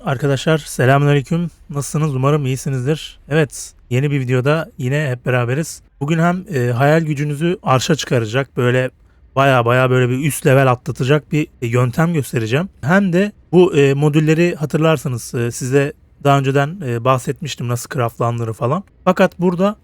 Arkadaşlar selamünaleyküm. Nasılsınız? Umarım iyisinizdir. Evet, yeni bir videoda yine hep beraberiz. Bugün hem hayal gücünüzü arşa çıkaracak, böyle baya böyle bir üst level atlatacak bir yöntem göstereceğim. Hem de bu modülleri hatırlarsanız size daha önceden bahsetmiştim nasıl craftlanır falan. Fakat burada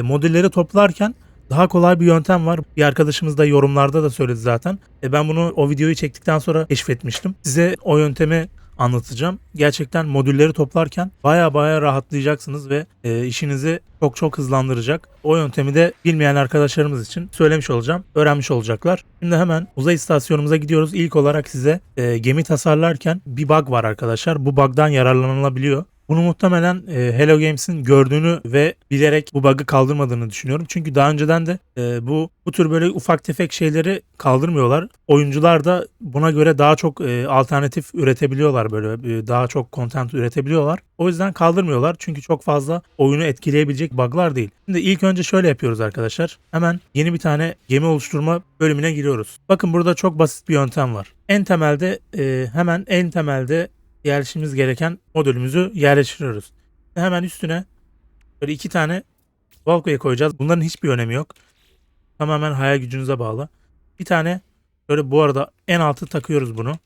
modülleri toplarken daha kolay bir yöntem var. Bir arkadaşımız da yorumlarda da söyledi zaten. Ben bunu o videoyu çektikten sonra keşfetmiştim. Size o yöntemi anlatacağım. Gerçekten modülleri toplarken baya rahatlayacaksınız ve işinizi çok hızlandıracak. O yöntemi de bilmeyen arkadaşlarımız için söylemiş olacağım. Öğrenmiş olacaklar. Şimdi hemen uzay istasyonumuza gidiyoruz. İlk olarak size gemi tasarlarken bir bug var arkadaşlar. Bu bug'dan yararlanılabiliyor. Bunu muhtemelen Hello Games'in gördüğünü ve bilerek bu bug'ı kaldırmadığını düşünüyorum. Çünkü daha önceden de bu tür böyle ufak tefek şeyleri kaldırmıyorlar. Oyuncular da buna göre daha çok alternatif üretebiliyorlar, böyle daha çok content üretebiliyorlar. O yüzden kaldırmıyorlar çünkü çok fazla oyunu etkileyebilecek bug'lar değil. Şimdi ilk önce şöyle yapıyoruz arkadaşlar. Hemen yeni bir tane gemi oluşturma bölümüne giriyoruz. Bakın burada çok basit bir yöntem var. Hemen en temelde yerleşmemiz gereken modülümüzü yerleştiriyoruz. Hemen üstüne böyle iki tane walkway koyacağız. Bunların hiçbir önemi yok. Tamamen hayal gücünüze bağlı. Bir tane böyle, bu arada en altı takıyoruz bunu.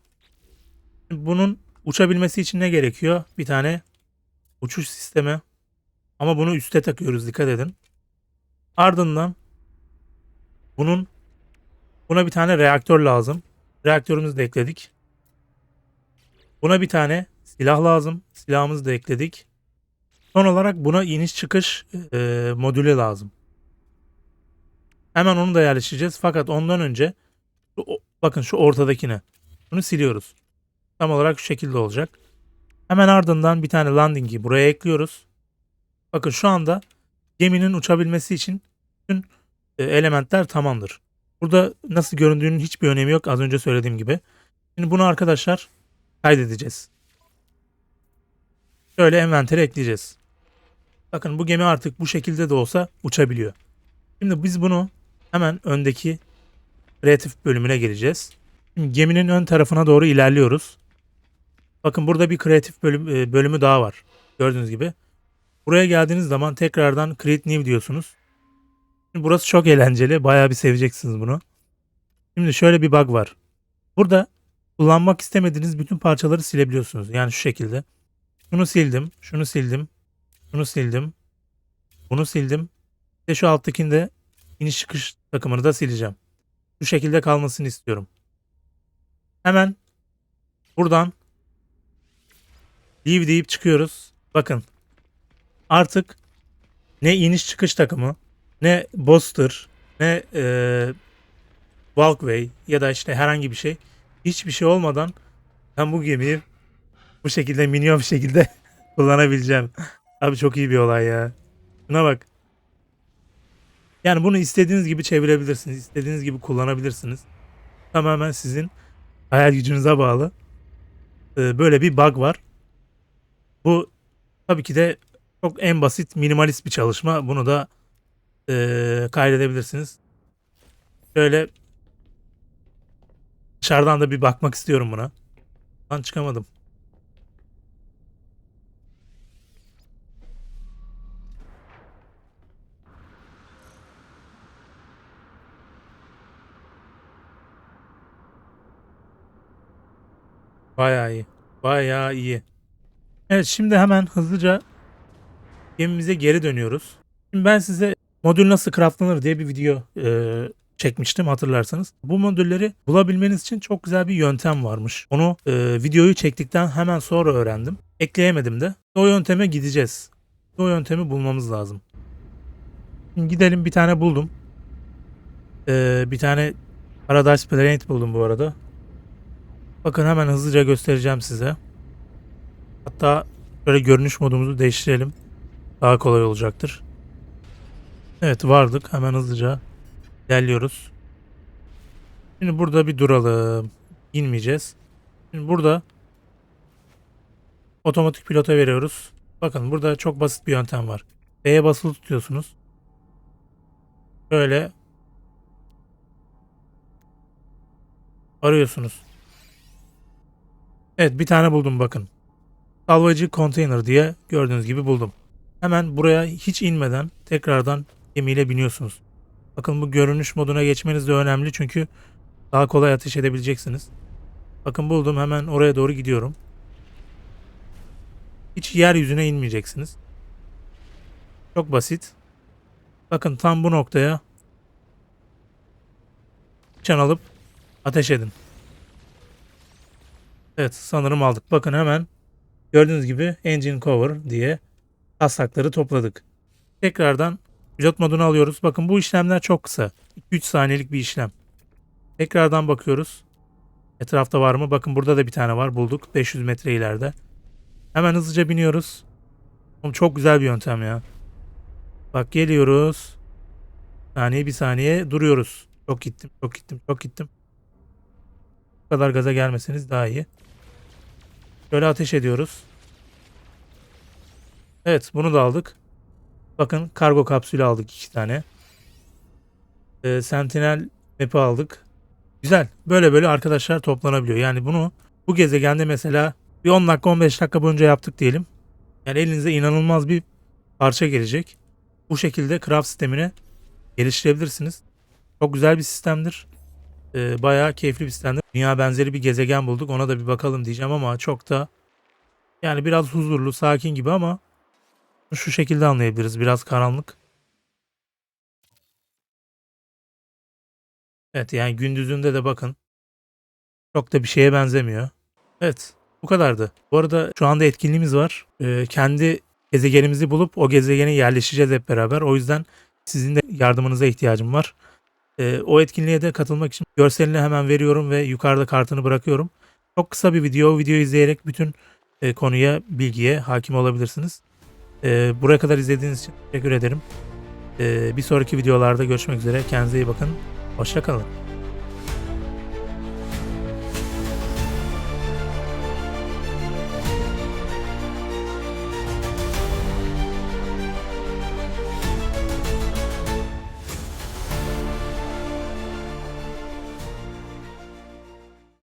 Bunun uçabilmesi için ne gerekiyor? Bir tane uçuş sistemi. Ama bunu üste takıyoruz, dikkat edin. Ardından bunun buna bir tane reaktör lazım. Reaktörümüzü de ekledik. Buna bir tane silah lazım. Silahımızı da ekledik. Son olarak buna iniş çıkış modülü lazım. Hemen onu da yerleştireceğiz. Fakat ondan önce bakın şu ortadakine. Bunu siliyoruz. Tam olarak şu şekilde olacak. Hemen ardından bir tane landing'i buraya ekliyoruz. Bakın şu anda geminin uçabilmesi için bütün elementler tamamdır. Burada nasıl göründüğünün hiçbir önemi yok, az önce söylediğim gibi. Şimdi bunu arkadaşlar kaydedeceğiz. Şöyle envantere ekleyeceğiz. Bakın bu gemi artık bu şekilde de olsa uçabiliyor. Şimdi biz bunu hemen öndeki kreatif bölümüne geleceğiz. Şimdi geminin ön tarafına doğru ilerliyoruz. Bakın burada bir kreatif bölümü daha var. Gördüğünüz gibi. Buraya geldiğiniz zaman tekrardan Create New diyorsunuz. Şimdi burası çok eğlenceli. Bayağı bir seveceksiniz bunu. Şimdi şöyle bir bug var. Burada kullanmak istemediğiniz bütün parçaları silebiliyorsunuz. Yani şu şekilde. Şunu sildim, şunu sildim, şunu sildim, bunu sildim. Ve şu alttakini de iniş çıkış takımını da sileceğim. Bu şekilde kalmasını istiyorum. Hemen buradan Leave deyip çıkıyoruz. Bakın artık ne iniş çıkış takımı, ne booster, ne walkway ya da işte herhangi bir şey, hiçbir şey olmadan ben bu gemiyi bu şekilde minyon bir şekilde kullanabileceğim. Abi çok iyi bir olay ya. Şuna bak. Yani bunu istediğiniz gibi çevirebilirsiniz. İstediğiniz gibi kullanabilirsiniz. Tamamen sizin hayal gücünüze bağlı. Böyle bir bug var. Bu tabii ki de çok en basit minimalist bir çalışma. Bunu da kaydedebilirsiniz. Şöyle dışarıdan da bir bakmak istiyorum buna. Lan çıkamadım. Bayağı iyi. Bayağı iyi. Evet, şimdi hemen hızlıca gemimize geri dönüyoruz. Şimdi ben size modül nasıl craftlanır diye bir video çekmiştim, hatırlarsanız. Bu modülleri bulabilmeniz için çok güzel bir yöntem varmış. Onu videoyu çektikten hemen sonra öğrendim. Ekleyemedim de. O yönteme gideceğiz. O yöntemi bulmamız lazım. Şimdi gidelim, bir tane buldum. Bir tane Paradise Planet buldum bu arada. Bakın hemen hızlıca göstereceğim size. Hatta böyle görünüş modumuzu değiştirelim. Daha kolay olacaktır. Evet, vardık. Hemen hızlıca ilerliyoruz. Şimdi burada bir duralım. İnmeyeceğiz. Şimdi burada otomatik pilota veriyoruz. Bakın burada çok basit bir yöntem var. B'ye basılı tutuyorsunuz. Böyle arıyorsunuz. Evet, bir tane buldum bakın. Salvacı konteyner diye gördüğünüz gibi buldum. Hemen buraya hiç inmeden tekrardan gemiyle biniyorsunuz. Bakın bu görünüş moduna geçmeniz de önemli çünkü daha kolay ateş edebileceksiniz. Bakın buldum, hemen oraya doğru gidiyorum. Hiç yeryüzüne inmeyeceksiniz. Çok basit. Bakın tam bu noktaya nişan alıp ateş edin. Evet, sanırım aldık. Bakın hemen gördüğünüz gibi engine cover diye taslakları topladık. Tekrardan pilot modunu alıyoruz. Bakın bu işlemler çok kısa. 2-3 saniyelik bir işlem. Tekrardan bakıyoruz. Etrafta var mı? Bakın burada da bir tane var. Bulduk. 500 metre ileride. Hemen hızlıca biniyoruz. Oğlum çok güzel bir yöntem ya. Bak geliyoruz. Bir saniye duruyoruz. Çok gittim, çok gittim, çok gittim. Bu kadar gaza gelmeseniz daha iyi. Şöyle ateş ediyoruz. Evet, bunu da aldık. Bakın kargo kapsülü aldık 2 tane. Sentinel map'i aldık. Güzel. Böyle böyle arkadaşlar toplanabiliyor. Yani bunu bu gezegende mesela bir 10 dakika 15 dakika boyunca yaptık diyelim. Yani elinize inanılmaz bir parça gelecek. Bu şekilde craft sistemini geliştirebilirsiniz. Çok güzel bir sistemdir. Bayağı keyifli bir sistemdir. Dünya benzeri bir gezegen bulduk. Ona da bir bakalım diyeceğim ama çok da yani biraz huzurlu, sakin gibi ama şu şekilde anlayabiliriz. Biraz karanlık. Evet, yani gündüzünde de bakın. Çok da bir şeye benzemiyor. Evet, bu kadardı. Bu arada şu anda etkinliğimiz var. Kendi gezegenimizi bulup o gezegene yerleşeceğiz hep beraber. O yüzden sizin de yardımınıza ihtiyacım var. O etkinliğe de katılmak için görselini hemen veriyorum ve yukarıda kartını bırakıyorum. Çok kısa bir video. O videoyu izleyerek bütün konuya, bilgiye hakim olabilirsiniz. Buraya kadar izlediğiniz için teşekkür ederim. Bir sonraki videolarda görüşmek üzere. Kendinize iyi bakın. Hoşça kalın.